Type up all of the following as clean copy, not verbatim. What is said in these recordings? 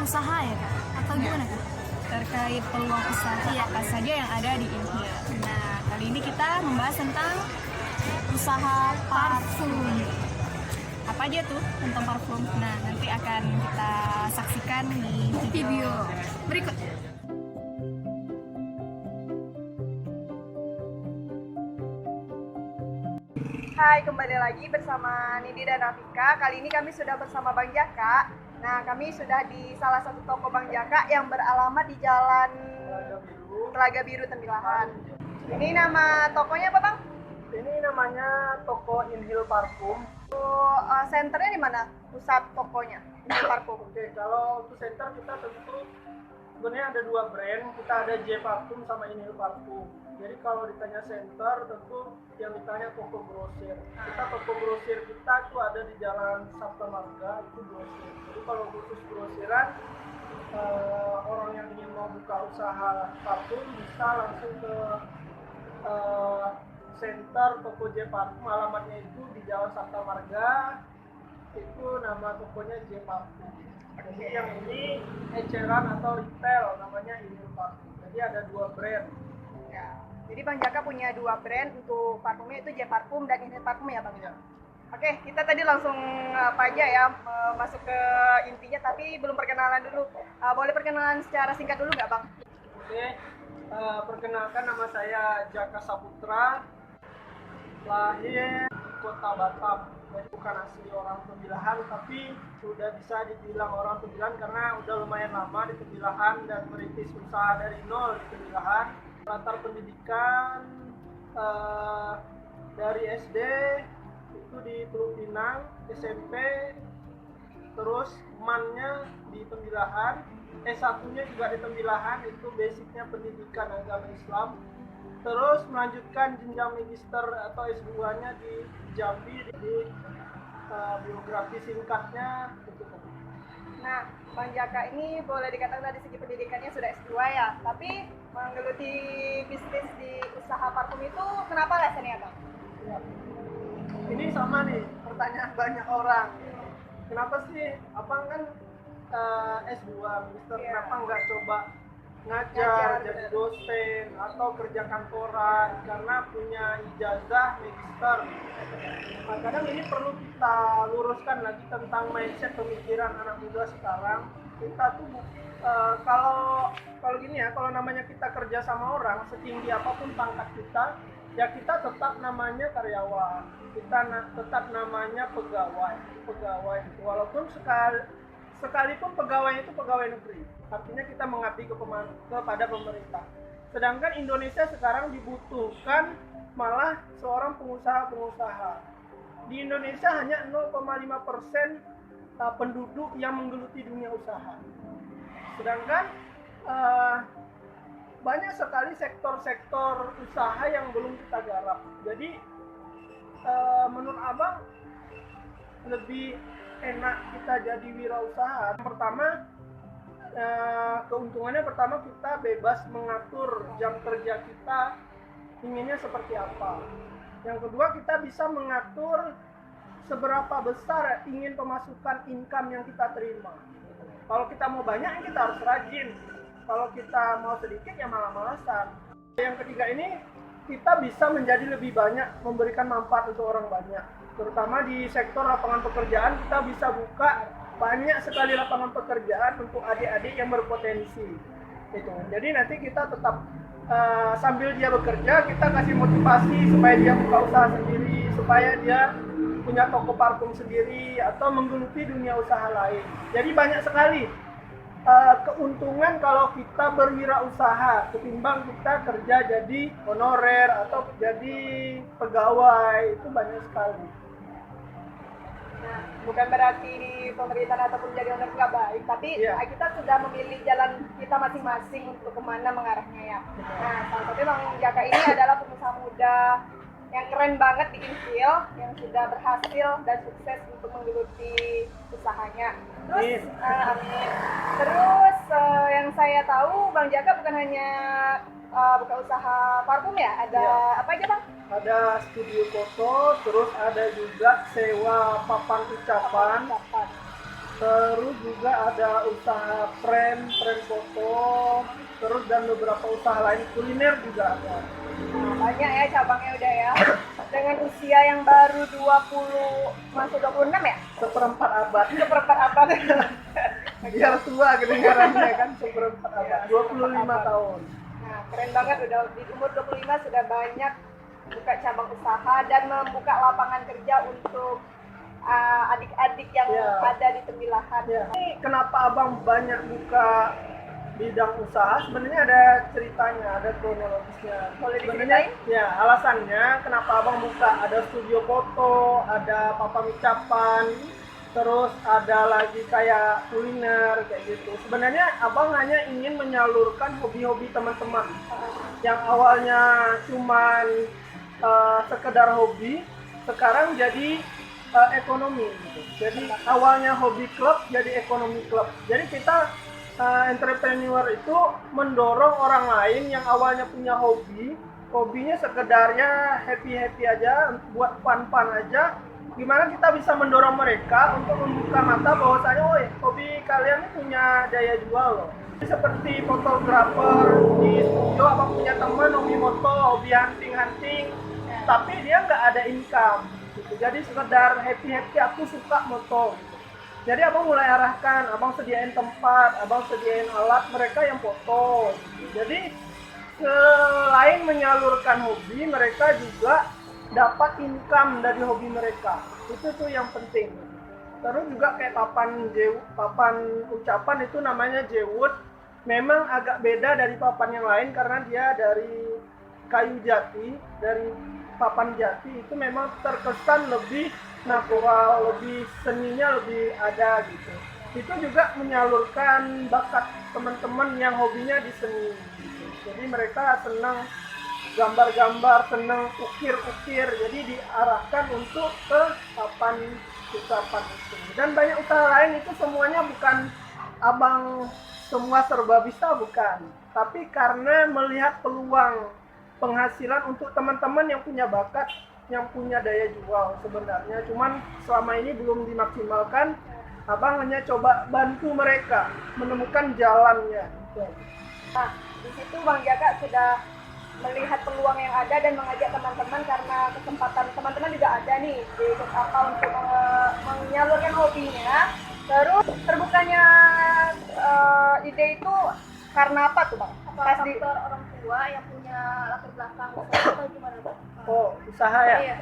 usaha ya Kak? Atau gimana Kak? Terkait peluang usaha apa saja yang ada di Inhil. Nah, kali ini kita membahas tentang Usaha parfum. apa aja tuh tentang parfum. Nah, nanti akan kita saksikan di Video berikut. Hai, kembali lagi bersama Nidi dan Rafika. Kali ini kami sudah bersama Bang Jaka. Nah, kami sudah di salah satu toko Bang Jaka yang beralamat di Jalan Telaga Biru, Tembilahan. Ini nama tokonya apa, Bang? Ini namanya toko Inhil Parfum. Senternya di mana? Pusat tokonya, Inhil Parfum. Oke, kalau untuk center kita tentu sebenarnya ada dua brand. Kita ada J Parfum sama Inhil Parfum. Jadi kalau ditanya center, tentu yang ditanya toko grosir. Kita toko grosir kita itu ada di Jalan Sabta Marga, itu grosir. Jadi kalau khusus grosiran, orang yang ingin mau buka usaha parfum bisa langsung ke center toko J Parfum. Alamatnya itu di Jalan Sabta Marga, itu nama tokonya J Parfum. Jadi yang ini eceran atau retail, namanya Inhil Parfum. Jadi ada dua brand. Ya. Jadi Bang Jaka punya dua brand untuk parfumnya, itu J Parfum dan Inhil Parfum ya, Bang? Ya. Oke, kita tadi langsung apa aja ya, masuk ke intinya, tapi belum perkenalan dulu. Boleh perkenalan secara singkat dulu nggak, Bang? Oke, perkenalkan nama saya Jaka Saputra, lahir kota Batam. Jadi bukan asli orang Tembilahan, tapi sudah bisa dibilang orang Tembilahan karena udah lumayan lama di Tembilahan dan merintis usaha dari nol di Tembilahan. Latar pendidikan dari SD itu di Teluk Pinang, SMP terus mannya di Tembilahan, S1-nya juga di Tembilahan, itu basicnya pendidikan agama Islam. Terus melanjutkan jenjang magister atau S2-nya di Jambi, di biografi singkatnya itu. Nah, Bang Jaka ini boleh dikatakan dari segi pendidikannya sudah S2 ya, tapi menggeluti bisnis di usaha parfum itu kenapa alasannya, Bang? Ya. Ini sama nih pertanyaan banyak orang. Kenapa sih abang kan S2 magister, Iya. kenapa nggak coba ngajar, Ngajar, jadi bener. dosen atau kerja kantoran karena punya ijazah magister. Nah, kadang ini perlu kita luruskan lagi tentang mindset pemikiran anak muda sekarang. Kita tuh kalau gini ya, kalau namanya kita kerja sama orang, setinggi apapun pangkat kita, ya kita tetap namanya karyawan, kita tetap namanya pegawai. Walaupun sekalipun pegawai itu pegawai negeri, artinya kita mengabdi kepada pemerintah. Sedangkan Indonesia sekarang dibutuhkan malah seorang pengusaha. Di Indonesia hanya 0,5% penduduk yang menggeluti dunia usaha. Sedangkan banyak sekali sektor-sektor usaha yang belum kita garap. Jadi menurut abang lebih enak kita jadi wirausaha. Pertama, keuntungannya pertama kita bebas mengatur jam kerja kita inginnya seperti apa. Yang kedua, kita bisa mengatur seberapa besar ingin pemasukan income yang kita terima. Kalau kita mau banyak, kita harus rajin. Kalau kita mau sedikit, ya malas-malasan. Yang ketiga ini, kita bisa menjadi lebih banyak, memberikan manfaat untuk orang banyak. Terutama di sektor lapangan pekerjaan, kita bisa buka banyak sekali lapangan pekerjaan untuk adik-adik yang berpotensi. Itu. Jadi nanti kita tetap sambil dia bekerja, kita kasih motivasi supaya dia buka usaha sendiri, supaya dia punya toko parfum sendiri atau menggeluti dunia usaha lain. Jadi banyak sekali keuntungan kalau kita berwirausaha ketimbang kita kerja jadi honorer atau jadi pegawai, itu banyak sekali. Nah, bukan berarti di pemerintahan ataupun jadi owner nggak baik, tapi Iya. kita sudah memilih jalan kita masing-masing untuk kemana mengarahnya ya. Nah, salah satunya Bang Jaka ini adalah pengusaha muda yang keren banget di Inhil, yang sudah berhasil dan sukses untuk menggeluti usahanya. Terus, amin. Terus yang saya tahu Bang Jaka bukan hanya buka usaha parfum ya, ada apa aja Bang? Ada studio foto, terus ada juga sewa papan ucapan. Terus juga ada usaha frame foto, terus dan beberapa usaha lain kuliner juga ada. Nah, banyak ya cabangnya udah ya. Dengan usia yang baru 20 masuk 26 ya? Seperempat abad. Seperempat abad. Biar tua kedengarannya kan, seperempat abad. 25 tahun. Nah, keren banget udah di umur 25 sudah banyak buka cabang usaha dan membuka lapangan kerja untuk adik-adik yang Ya. ada di Tembilahan. Ya. Ini kenapa abang banyak buka bidang usaha? Sebenarnya ada ceritanya, ada kronologisnya. Boleh Sebenarnya, diceritain? ya alasannya kenapa abang buka, ada studio foto, ada papan ucapan, terus ada lagi kayak kuliner kayak gitu. Sebenarnya abang hanya ingin menyalurkan hobi-hobi teman-teman yang awalnya cuman sekedar hobi, sekarang jadi ekonomi gitu. Jadi awalnya hobi klub jadi ekonomi klub. Jadi kita entrepreneur itu mendorong orang lain yang awalnya punya hobinya sekedarnya happy aja, buat fun aja. Gimana kita bisa mendorong mereka untuk membuka mata bahwasanya, oh hobi kalian ini punya daya jual loh. Seperti fotografer di studio, abang punya teman hobi moto, hobi hunting, tapi dia nggak ada income. Gitu. Jadi sekedar happy aku suka moto gitu. Jadi abang mulai arahkan, abang sediain tempat, abang sediain alat mereka yang foto gitu. Jadi selain menyalurkan hobi, mereka juga dapat income dari hobi mereka. Itu tuh yang penting. Terus juga kayak papan ucapan itu namanya Jwood. Memang agak beda dari papan yang lain karena dia dari kayu jati, dari papan jati itu memang terkesan lebih natural, lebih seninya lebih ada gitu. Itu juga menyalurkan bakat teman-teman yang hobinya di seni gitu. Jadi mereka senang gambar-gambar, senang ukir-ukir, jadi diarahkan untuk ke papan ucapan itu. Dan banyak usaha lain itu semuanya bukan abang semua serba bisa, bukan. Tapi karena melihat peluang penghasilan untuk teman-teman yang punya bakat, yang punya daya jual sebenarnya, cuman selama ini belum dimaksimalkan. Abang hanya coba bantu mereka menemukan jalannya. Nah, di situ Bang Jaka sudah melihat peluang yang ada dan mengajak teman-teman karena kesempatan teman-teman juga ada nih di ikut apa untuk menyalurkan hobinya. Terus terbukanya ide itu karena apa tuh Bang? Pas di orang tua yang punya latar belakang usaha atau gimana Bang? Oh, usaha ya? Iya.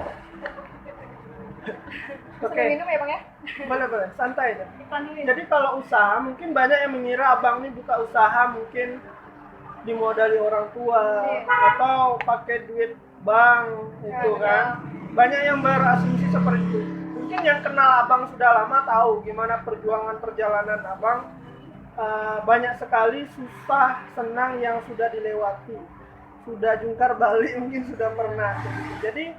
Oke. Sambil minum ya Bang ya? Boleh, santai aja. Iklan dulu ya. Jadi kalau usaha, mungkin banyak yang mengira abang ini buka usaha mungkin dimodali orang tua atau pakai duit bank itu kan. Banyak yang berasumsi seperti itu. Mungkin yang kenal abang sudah lama tahu gimana perjalanan abang. Banyak sekali susah senang yang sudah dilewati, sudah jungkar balik mungkin sudah pernah. Jadi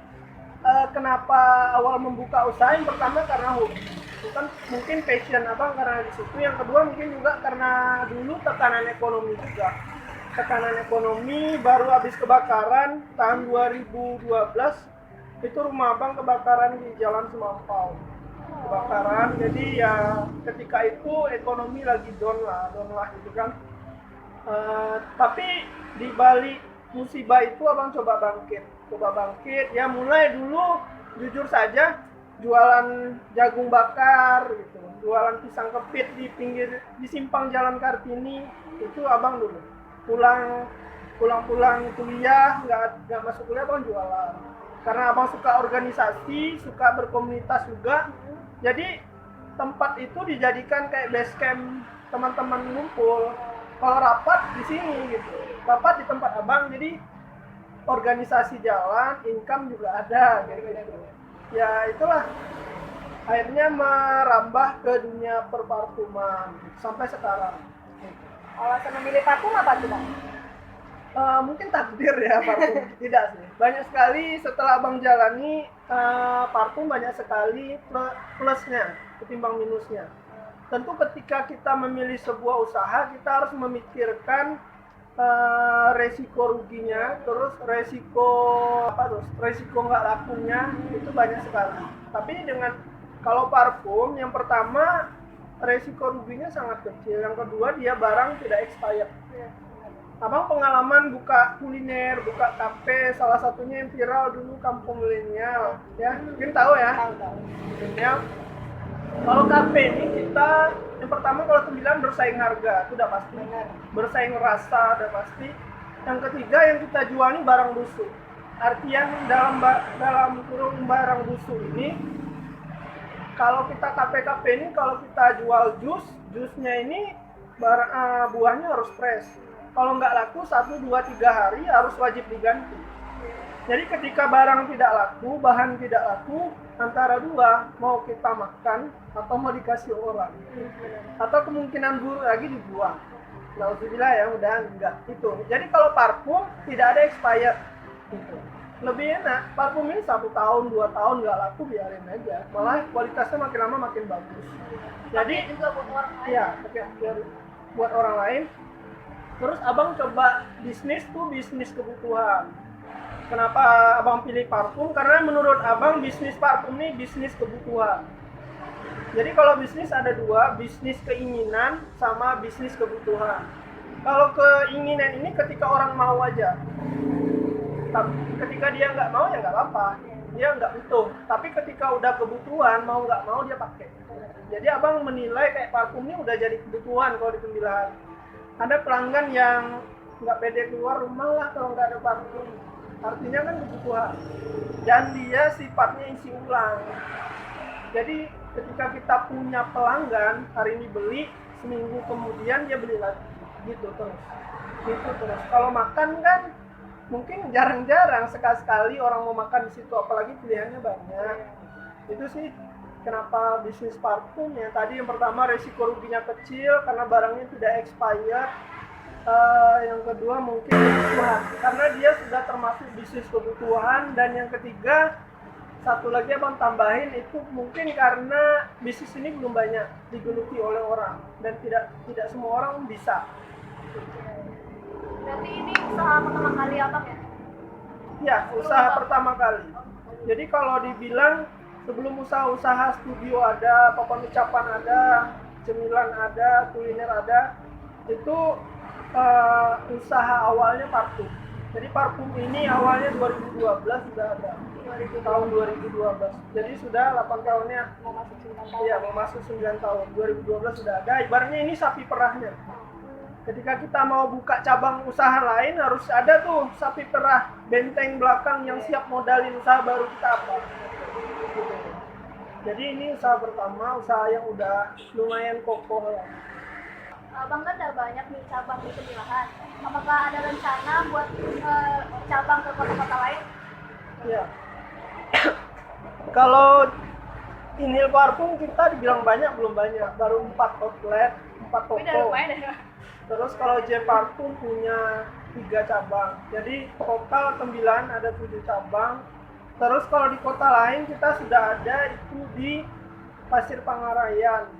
kenapa awal membuka usaha? Yang pertama karena hobi, bukan mungkin passion abang karena di situ. Yang kedua mungkin juga karena dulu tekanan ekonomi juga. Tekanan ekonomi, baru habis kebakaran tahun 2012 itu rumah abang kebakaran di Jalan Semampau. Kebakaran, jadi ya ketika itu ekonomi lagi down lah gitu kan. Tapi di balik musibah itu abang coba bangkit ya. Mulai dulu jujur saja jualan jagung bakar gitu, jualan pisang kepit di simpang Jalan Kartini itu abang dulu. Pulang kuliah nggak masuk kuliah abang jualan karena abang suka organisasi, suka berkomunitas juga. Jadi tempat itu dijadikan kayak base camp teman-teman ngumpul. Kalau rapat di sini gitu, rapat di tempat abang, jadi organisasi jalan, income juga ada gitu. Ya itulah akhirnya merambah ke dunia perparfuman sampai sekarang. Alasan memilih parfum apa tuh Bang? Mungkin takdir ya parfum. Tidak sih, banyak sekali setelah abang jalani parfum banyak sekali plusnya ketimbang minusnya. Tentu ketika kita memilih sebuah usaha kita harus memikirkan resiko ruginya, terus resiko nggak lakunya itu banyak sekali. Tapi dengan kalau parfum yang pertama resiko ruginya sangat kecil. Yang kedua, dia barang tidak expired. Abang pengalaman buka kuliner, buka kafe, salah satunya yang viral dulu Kampung Milenial, ya mungkin tahu ya. Milenial. Kalau kafe ini kita yang pertama kalau 9 bersaing harga, itu udah pasti. Bersaing rasa udah pasti. Yang ketiga yang kita jual ini barang busuk. Artian dalam kurung barang busuk ini, kalau kita kafe-kafe ini kalau kita jual jusnya ini buahnya harus fresh. Kalau nggak laku 1, 2, 3 hari harus wajib diganti. Jadi ketika barang tidak laku, bahan tidak laku, antara dua, mau kita makan atau mau dikasih orang. Atau kemungkinan buruk lagi dibuang. Alhamdulillah ya, udah enggak. Itu. Jadi kalau parfum tidak ada expired. Gitu. Lebih enak, parfum ini 1 tahun, 2 tahun nggak laku, biarin aja. Malah kualitasnya makin lama makin bagus. Jadi juga buat orang lain. iya, buat orang lain. Terus abang coba bisnis kebutuhan. Kenapa abang pilih parfum? Karena menurut abang bisnis parfum ini bisnis kebutuhan. Jadi kalau bisnis ada dua, bisnis keinginan sama bisnis kebutuhan. Kalau keinginan ini ketika orang mau aja. Ketika dia nggak mau ya nggak apa-apa. Dia nggak butuh. Tapi ketika udah kebutuhan, mau nggak mau dia pakai. Jadi abang menilai kayak parfum ini udah jadi kebutuhan kalau di pemilihan. Ada pelanggan yang nggak pede keluar rumah lah kalau nggak ada parfum. Artinya kan kebutuhan. Dan dia sifatnya isi ulang. Jadi ketika kita punya pelanggan, hari ini beli, seminggu kemudian dia beli lagi. Gitu terus. Gitu terus. Kalau makan kan mungkin jarang-jarang, sekali-sekali orang mau makan di situ, apalagi pilihannya banyak. Itu sih kenapa bisnis parfum ya. Tadi yang pertama resiko ruginya kecil karena barangnya tidak expired. Yang kedua mungkin kebutuhan karena dia sudah termasuk bisnis kebutuhan. Dan yang ketiga satu lagi abang tambahin itu mungkin karena bisnis ini belum banyak digeluti oleh orang dan tidak semua orang bisa. Berarti ini usaha pertama kali abang ya? Ya, usaha pertama kali. Jadi kalau dibilang sebelum usaha studio ada, papan ucapan ada, cemilan ada, kuliner ada, itu usaha awalnya parfum. Jadi parfum ini awalnya 2012 sudah ada. Tahun 2012. Jadi sudah 8 tahunnya. Mau masuk 9 tahun. Iya, mau masuk 9 tahun. 2012 sudah ada. Ibaratnya ini sapi perahnya. Ketika kita mau buka cabang usaha lain harus ada tuh sapi perah, benteng belakang yang siap modalin usaha baru kita apa. Jadi ini usaha pertama, usaha yang udah lumayan kokoh ya. Abang kan udah banyak nih cabang di Pemilahan. Apakah ada rencana buat cabang ke kota-kota lain? Ya. Kalau Inhil Parfum kita dibilang banyak, belum banyak. Baru 4 outlet, 4 toko. Tapi udah lumayan ya. Terus kalau J Parfum punya 3 cabang. Jadi total 9, ada 7 cabang. Terus kalau di kota lain kita sudah ada itu di Pasir Pangarayan,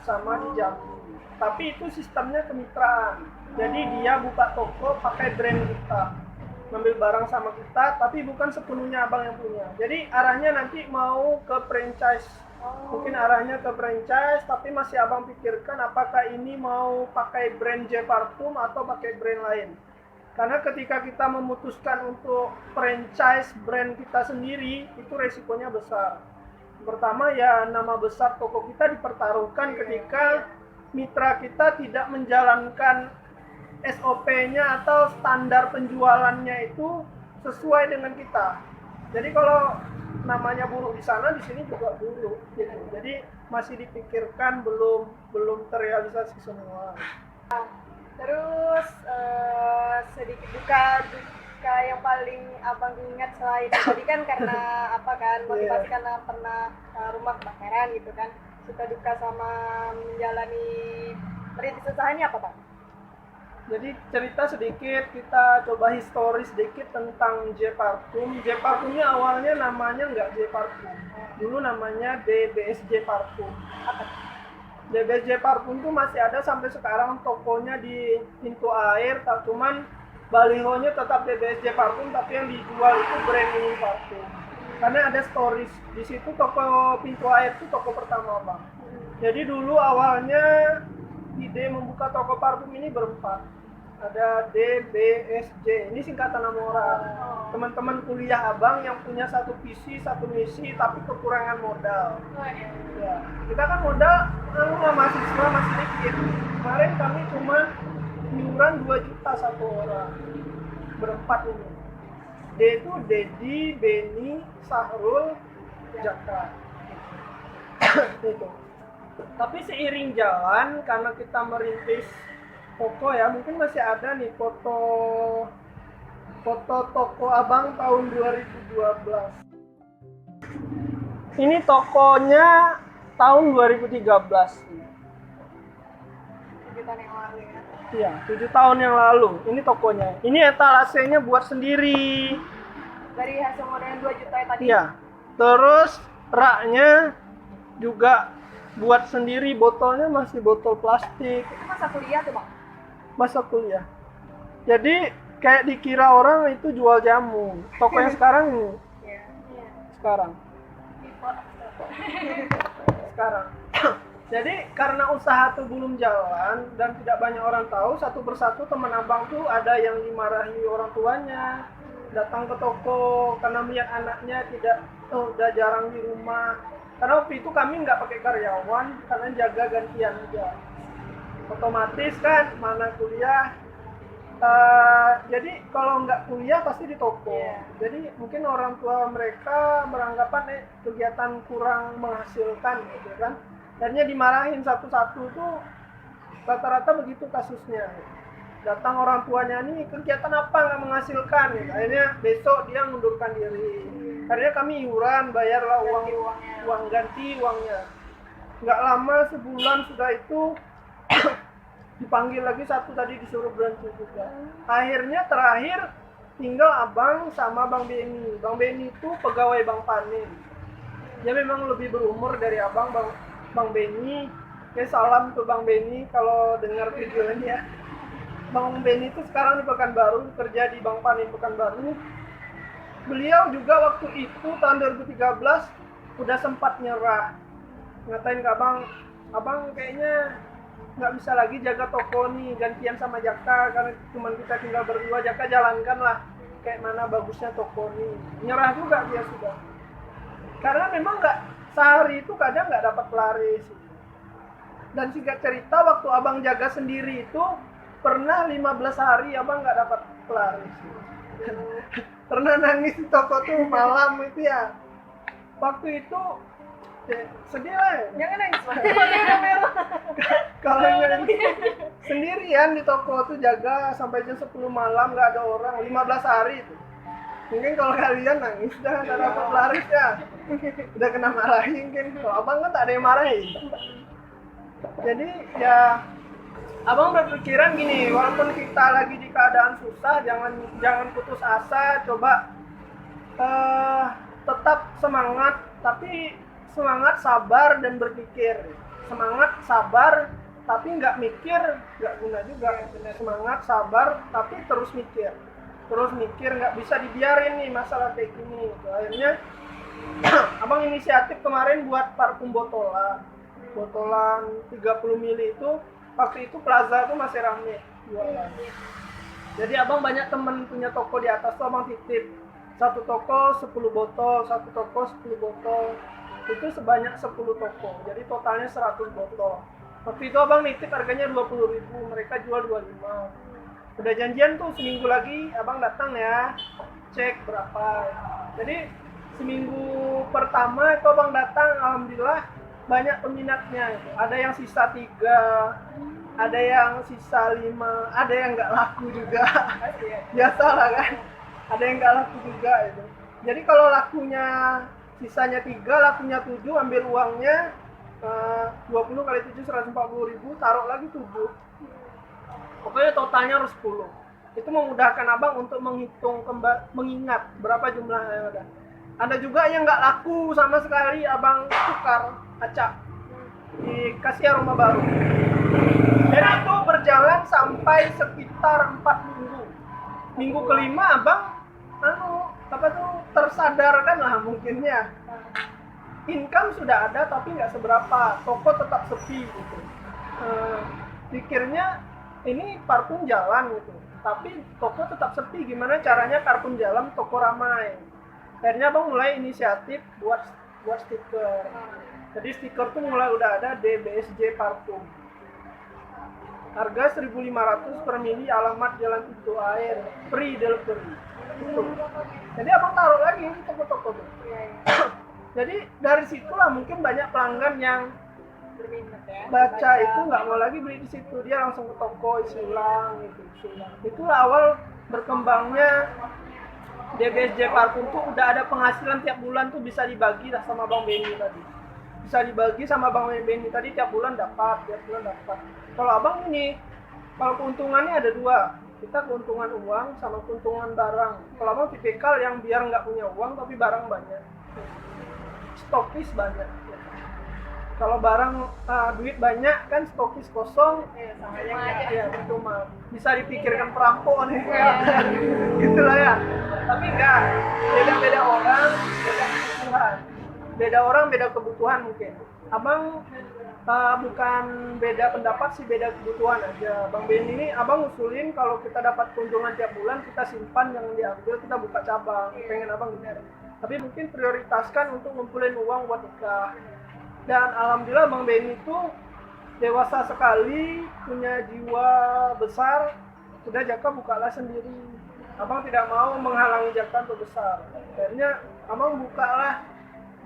sama di Jambi. Tapi itu sistemnya kemitraan. Jadi dia buka toko pakai brand kita. Ngambil barang sama kita, tapi bukan sepenuhnya abang yang punya. Jadi arahnya nanti mau ke franchise. Mungkin arahnya ke franchise, tapi masih abang pikirkan apakah ini mau pakai brand J Parfum atau pakai brand lain. Karena ketika kita memutuskan untuk franchise brand kita sendiri, itu resikonya besar. Pertama ya nama besar toko kita dipertaruhkan ketika mitra kita tidak menjalankan SOP-nya atau standar penjualannya itu sesuai dengan kita. Jadi kalau namanya buruk di sana, di sini juga buruk. Gitu. Jadi masih dipikirkan, belum terrealisasi semua. Terus sedikit duka yang paling abang ingat selain tadi kan karena apa kan motivasi karena pernah rumah kebakaran gitu kan, suka duka sama menjalani merintis usahanya apa Bang? Jadi cerita sedikit, kita coba histori sedikit tentang J Parfum. J Parfumnya awalnya namanya nggak J Parfum, dulu namanya DBSJ Parfum. DBSJ Parfum itu masih ada sampai sekarang, tokonya di pintu air, cuman balihonya tetap DBSJ Parfum, tapi yang dijual itu brand ini Parfum. Karena ada stories di situ, toko pintu air itu toko pertama Bang. Jadi dulu awalnya ide membuka toko parfum ini berempat. Ada D, B, S, J. Ini singkatan nama orang. Teman-teman kuliah abang yang punya satu visi, satu misi, tapi kekurangan modal. Ya, kita kan modal mahasiswa masih dikit. Kemarin kami cuma iuran 2 juta satu orang. Berempat ini. D itu Dedi, Beni, Sahrul, Jaka. Itu. Tapi seiring jalan, karena kita merintis toko ya, mungkin masih ada nih foto toko abang tahun 2012. Ini tokonya tahun 2013. 7 tahun yang lalu ya. Iya, 7 tahun yang lalu. Ini tokonya. Ini etalasenya buat sendiri. Dari hasil modal yang 2 juta tadi. Iya. Terus raknya juga buat sendiri, botolnya masih botol plastik. Itu masa kuliah tuh, Bang? Masa kuliah. Jadi kayak dikira orang itu jual jamu. Toko yang sekarang ini. Iya. Sekarang. Sekarang. Jadi karena usaha itu belum jalan dan tidak banyak orang tahu, satu persatu teman abang tuh ada yang dimarahi orang tuanya, datang ke toko karena melihat anaknya udah jarang di rumah. Karena waktu itu kami nggak pakai karyawan, karena jaga gantian aja. Otomatis kan mana kuliah. Jadi kalau nggak kuliah pasti di toko. Jadi mungkin orang tua mereka beranggapan kegiatan kurang menghasilkan gitu kan. Akhirnya dimarahin satu-satu tuh, rata-rata begitu kasusnya. Datang orang tuanya, nih kegiatan apa nggak menghasilkan gitu. Akhirnya besok dia mundurkan diri. Akhirnya kami iuran, bayarlah uang ganti uangnya. Nggak lama, sebulan sudah itu dipanggil lagi satu, tadi disuruh berhenti juga. Akhirnya terakhir tinggal abang sama Bang Beni. Bang Beni itu pegawai Bang Panin. Dia memang lebih berumur dari abang, Bang Beni. Salam ke Bang Beni kalau dengar video ini ya. Bang Beni itu sekarang di Pekanbaru, kerja di Bang Panin Pekanbaru. Beliau juga waktu itu tahun 2013 udah sempat nyerah. Ngatain ke abang kayaknya nggak bisa lagi jaga toko nih, gantian sama Jaka karena cuma kita tinggal berdua. Jaka jalankan lah kayak mana bagusnya toko nih. Nyerah juga dia sudah. Karena memang nggak, sehari itu kadang nggak dapat pelaris. Dan singkat cerita waktu abang jaga sendiri itu pernah 15 hari abang nggak dapat pelaris. Pernah nangis di toko tuh malam itu ya. Waktu itu sedih lah. Jangan nangis, Bang. Kalau sendirian di toko tuh jaga sampai jam 10 malam nggak ada orang, 15 hari itu. Mungkin kalau kalian nangis dah nggak dapat pelaris ya. Udah kena marahin mungkin. Kalau abang kan tak ada yang marahin. Jadi ya abang berpikiran gini, walaupun kita lagi di keadaan susah, jangan putus asa, coba tetap semangat, tapi semangat, sabar, dan berpikir. Semangat, sabar, tapi nggak mikir, nggak guna juga. Semangat, sabar, tapi terus mikir, nggak bisa dibiarin nih masalah kayak gini. Akhirnya abang inisiatif kemarin buat parfum botolan 30 ml itu. Waktu itu plaza tuh masih rame jualan. Jadi abang banyak temen punya toko di atas tuh abang titip. Satu toko 10 botol, satu toko 10 botol. Itu sebanyak 10 toko. Jadi totalnya 100 botol. Waktu itu abang nitip harganya 20.000, mereka jual 25. Udah janjian tuh seminggu lagi abang datang ya, cek berapa. Jadi seminggu pertama itu abang datang, alhamdulillah banyak peminatnya. Ada yang sisa 3, ada yang sisa 5, ada yang nggak laku juga. Biasa lah kan, ada yang nggak laku juga itu. Jadi kalau lakunya sisanya 3, lakunya 7, ambil uangnya 20 kali 7 140.000, taruh lagi 7. Pokoknya totalnya harus 10. Itu memudahkan abang untuk mengingat berapa jumlah yang ada. Ada juga yang nggak laku sama sekali, abang tukar acak, dikasih aroma baru. Dan itu berjalan sampai sekitar 4 minggu. Minggu kelima abang tersadarkan lah mungkinnya. income sudah ada tapi nggak seberapa, toko tetap sepi gitu. Pikirnya ini parfum jalan gitu, tapi toko tetap sepi. Gimana caranya parfum jalan, toko ramai? Akhirnya Bang mulai inisiatif buat stiker. Jadi stiker tuh mulai udah ada DBSJ Parfum. Harga 1.500 per mili, alamat Jalan Pintu Air, free delivery. Gitu. Jadi Abang taruh lagi di toko-toko tuh. Jadi dari situlah mungkin banyak pelanggan yang Berminat ya. baca itu nggak mau lagi beli di situ, dia langsung ke toko isi ulang gitu. Itulah awal berkembangnya DBSJ Parfum tuh. Udah ada penghasilan tiap bulan tuh, bisa dibagi lah sama Bang Benny tadi. Bisa dibagi sama Bang Benny tadi, tiap bulan dapat. Kalau Abang ini, kalau keuntungannya ada dua. Kita keuntungan uang sama keuntungan barang. Kalau Abang tipikal yang biar nggak punya uang tapi barang banyak. Stokis banyak. Kalau barang duit banyak kan, stokis kosong, Sama aja. ya itu mah bisa dipikirkan perampok nih, gitulah ya. Tapi enggak, beda orang, beda kebutuhan. Beda orang, beda kebutuhan mungkin. Abang bukan beda pendapat sih, beda kebutuhan aja. Bang Ben ini Abang usulin kalau kita dapat kunjungan tiap bulan, kita simpan, yang diambil kita buka cabang. Pengen Abang gitu. Tapi mungkin prioritaskan untuk ngumpulin uang buat nikah. Dan alhamdulillah Bang Benny itu dewasa sekali, punya jiwa besar. Sudah Jaka bukalah sendiri. Abang tidak mau menghalangi Jaka untuk besar. Akhirnya Abang bukalah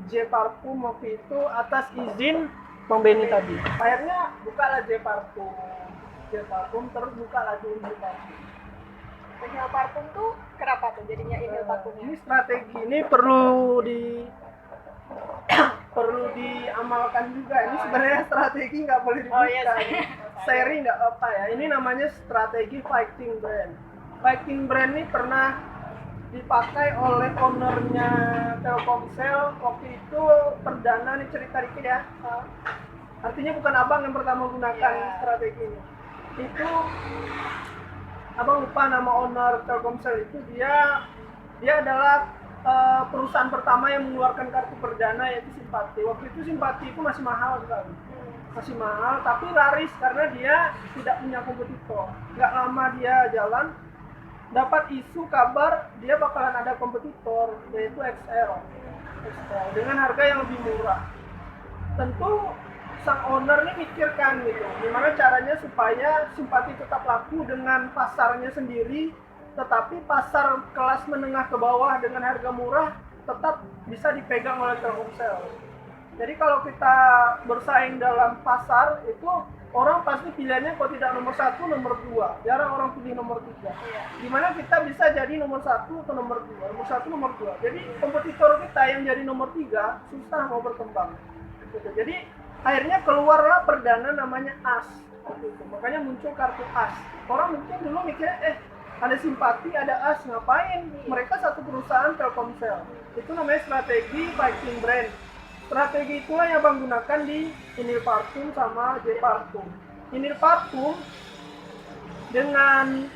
J Parfum waktu itu atas izin Bang Benny tadi. Akhirnya bukalah J Parfum terus buka lagi Inhil Parfum. Inhil Parfum tuh kenapa tuh jadinya Inhil Parfum? Ini strategi ini perlu diamalkan juga. Ini sebenarnya strategi, nggak boleh dibuka. Oh, iya, Seri nggak apa ya. Ini namanya strategi fighting brand. Fighting brand ini pernah dipakai oleh ownernya Telkomsel waktu itu perdana nih, cerita dikit ya. Artinya bukan Abang yang pertama gunakan strategi ini. Itu Abang lupa nama owner Telkomsel itu. Dia adalah perusahaan pertama yang mengeluarkan kartu perdana, yaitu Simpati. Waktu itu Simpati itu masih mahal sekali. Masih mahal, tapi laris karena dia tidak punya kompetitor. Nggak lama dia jalan, dapat isu kabar dia bakalan ada kompetitor, yaitu XL dengan harga yang lebih murah. Tentu sang owner ini mikirkan gitu, gimana caranya supaya Simpati tetap laku dengan pasarnya sendiri, tetapi pasar kelas menengah ke bawah dengan harga murah tetap bisa dipegang oleh Telkomsel. Jadi kalau kita bersaing dalam pasar itu, orang pasti pilihannya kalau tidak nomor 1, nomor 2. Jarang orang pilih nomor 3. Dimana kita bisa jadi nomor 1 atau nomor 2. Nomor 1, nomor 2. Jadi kompetitor kita yang jadi nomor 3 susah mau berkembang. Gitu. Jadi akhirnya keluarlah perdana namanya AS. Gitu. Makanya muncul kartu AS. Orang mungkin dulu mikirnya ada Simpati, ada AS, ngapain? Mereka satu perusahaan Telkomsel. Itu namanya strategi fighting brand. Strategi itulah yang Abang gunakan di Inhil Parfum sama J Parfum. Inhil Parfum dengan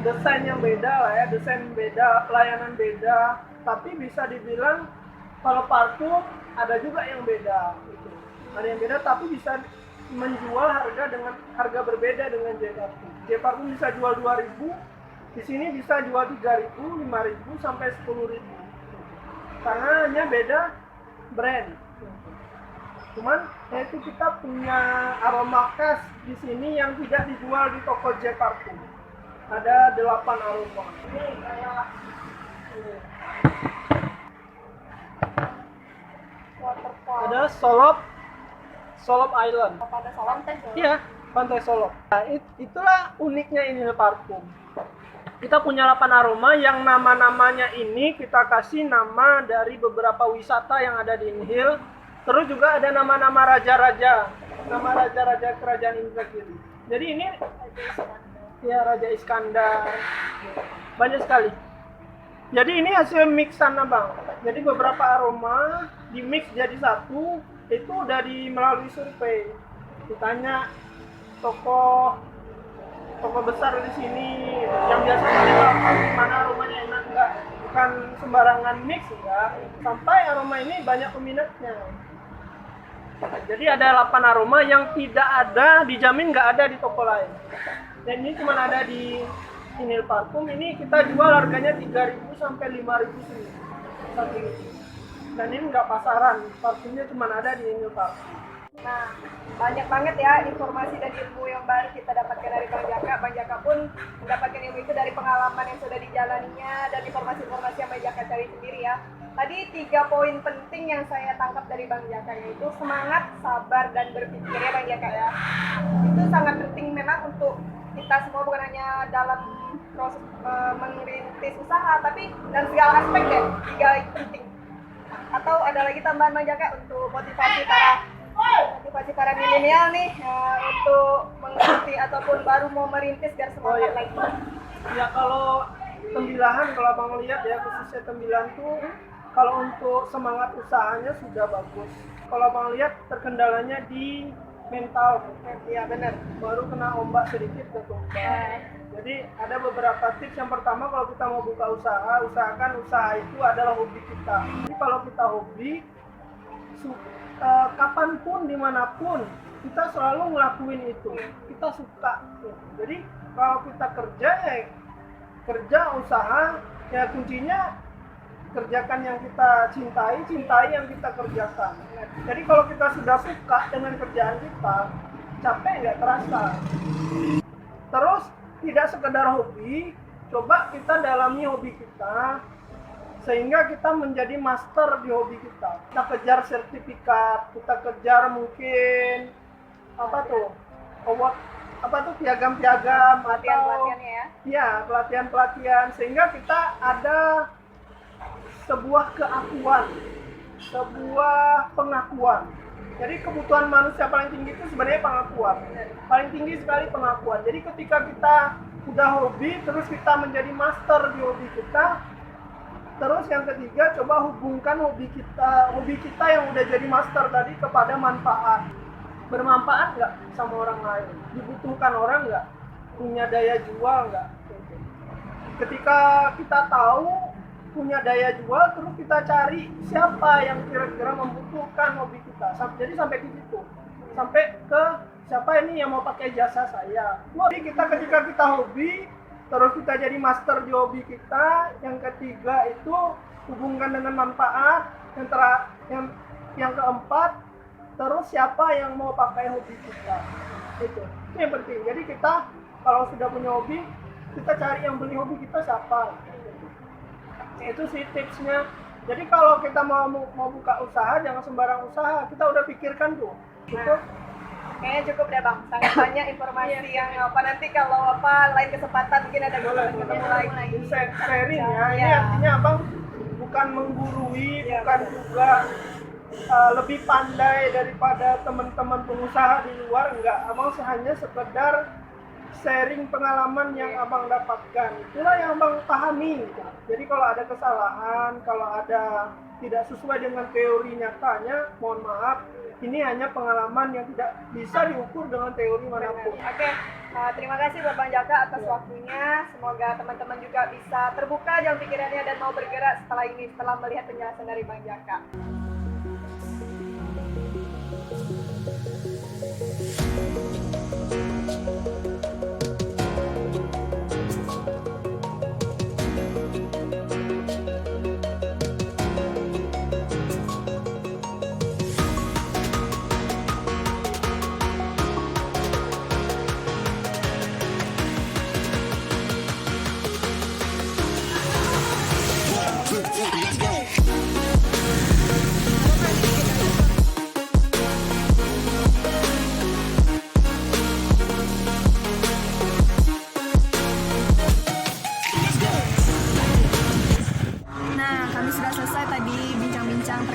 desain yang beda lah ya, desain beda, pelayanan beda, tapi bisa dibilang kalau parfum ada juga yang beda. Gitu. Ada yang beda tapi bisa menjual harga berbeda dengan J Parfum. J Parfum bisa jual 2.000, di sini bisa jual 3.000, 5.000 sampai 10.000. Karena hanya beda brand. Cuman itu kita punya aroma khas di sini yang tidak dijual di toko J Parfum. Ada 8 aroma. Ini kayak ada Solop Island. Pada salam teh. Iya, Pantai Solop. Nah, itulah uniknya Inhil Parfum. Kita punya 8 aroma yang nama-namanya ini kita kasih nama dari beberapa wisata yang ada di Inhil. Terus juga ada nama-nama raja-raja, nama raja-raja kerajaan Indragiri. Jadi ini ya Raja Iskandar, banyak sekali. Jadi ini hasil mixan Bang. Jadi beberapa aroma di mix jadi satu, itu udah melalui survei. Ditanya toko besar di sini yang biasa paling mana aromanya enak enggak. bukan sembarangan mix ya, sampai aroma ini banyak peminatnya. Jadi ada 8 aroma yang tidak ada, dijamin nggak ada di toko lain. Dan ini cuma ada di Inhale Parfum. Ini kita jual harganya 3.000 sampai 5.000 sendiri. Satu ini. Dan ini nggak pasaran, parfumnya cuma ada di Inhale Parfum. Nah, banyak banget ya informasi dan ilmu yang baru kita dapatkan dari Bang Jaka. Bang Jaka pun mendapatkan ilmu itu dari pengalaman yang sudah dijalaninya dan informasi-informasi yang Bang Jaka cari sendiri ya. Tadi 3 poin penting yang saya tangkap dari Bang Jaka, yaitu semangat, sabar, dan berpikir ya Bang Jaka ya. Itu sangat penting memang untuk kita semua, bukan hanya dalam proses merintis usaha, tapi dan segala aspek deh, 3 itu penting. Atau ada lagi tambahan Bang Jaka untuk motivasi para milenial nih untuk mengikuti ataupun baru mau merintis biar semangat lagi. Ya kalau tembilahan, kalau abang lihat ya, khususnya tembilahan tuh kalau untuk semangat usahanya sudah bagus. Kalau abang lihat terkendalanya di mental, ya benar, baru kena ombak sedikit ke tumbang. Jadi ada beberapa tips. Yang pertama, kalau kita mau buka usaha, usahakan usaha itu adalah hobi kita. Jadi kalau kita hobi, kapanpun, dimanapun, kita selalu ngelakuin itu. Kita suka. Jadi kalau kita kerja, kerja usaha, ya kuncinya kerjakan yang kita cintai, cintai yang kita kerjakan. Jadi kalau kita sudah suka dengan kerjaan kita, capek nggak terasa. Terus tidak sekedar hobi, coba kita dalami hobi kita sehingga kita menjadi master di hobi kita. Kita kejar sertifikat, kita kejar mungkin piagam-piagam Pelatihan-pelatihannya ya. Ya, pelatihan-pelatihan, sehingga kita ada sebuah keakuan, sebuah pengakuan. Jadi kebutuhan manusia paling tinggi itu sebenarnya pengakuan. Paling tinggi sekali pengakuan. Jadi ketika kita udah hobi, terus kita menjadi master di hobi kita. Terus yang ketiga, coba hubungkan hobi kita yang udah jadi master tadi kepada manfaat. Bermanfaat nggak sama orang lain? Dibutuhkan orang nggak? Punya daya jual nggak? Ketika kita tahu punya daya jual, terus kita cari siapa yang kira-kira membutuhkan hobi kita. Jadi sampai ke situ, sampai ke siapa ini yang mau pakai jasa saya. Jadi ketika kita hobi, terus kita jadi master di hobi kita. Yang ketiga itu hubungkan dengan manfaat. Yang keempat, terus siapa yang mau pakai hobi kita. Itu yang penting. Jadi kita kalau sudah punya hobi, kita cari yang beli hobi kita siapa. Itu sih tipsnya. Jadi kalau kita mau buka usaha, jangan sembarang usaha. Kita udah pikirkan tuh. Gitu. Kayaknya cukup deh Bang, sangat banyak informasi yang nanti kalau lain kesempatan mungkin ada ketemu lagi. Sharing ya. Ini artinya Abang bukan menggurui, bukan juga lebih pandai daripada teman-teman pengusaha di luar, enggak. Abang hanya sekedar sharing pengalaman yang Abang dapatkan. Itulah yang Abang pahami. Jadi kalau ada kesalahan, kalau ada tidak sesuai dengan teori nyatanya, mohon maaf, ini hanya pengalaman yang tidak bisa diukur dengan teori manapun. Oke, terima kasih buat Bang Jaka atas waktunya. Semoga teman-teman juga bisa terbuka jalan pikirannya dan mau bergerak setelah melihat penjelasan dari Bang Jaka.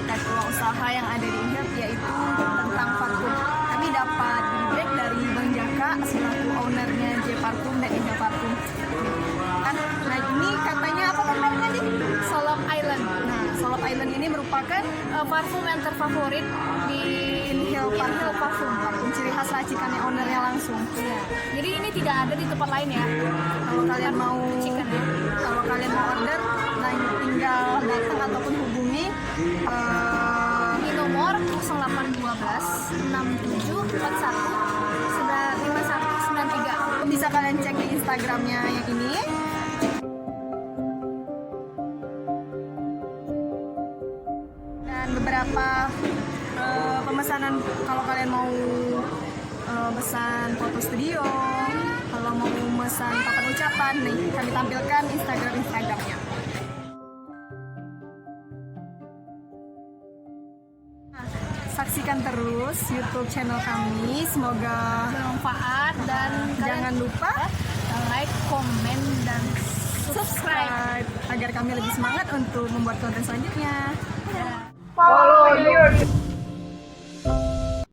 terkait peluang usaha yang ada di Inhale, yaitu tentang parfum. Kami dapat feedback dari Bang Jaka selaku ownernya J Parfum dan Inhale Parfum. Nah ini katanya apa namanya nih? Solop Island. Nah Solop Island ini merupakan parfum yang terfavorit di Inhale Parfum ciri khas racikannya ownernya langsung. Iya. Jadi ini tidak ada di tempat lain ya. Kalau kalian mau Chicken ya. kalau kalian mau order, nah tinggal datang ataupun hubungi Di nomor 0812 6741 5193. bisa kalian cek di Instagramnya yang ini. Dan beberapa pemesanan kalau kalian mau pesan foto studio, kalau mau pesan papan ucapan, nih kami tampilkan Instagramnya. Nah, saksikan terus YouTube channel kami, semoga Bermanfaat dan jangan lupa like, komen, dan subscribe. subscribe agar kami lebih semangat untuk membuat konten selanjutnya. Ya. Follow your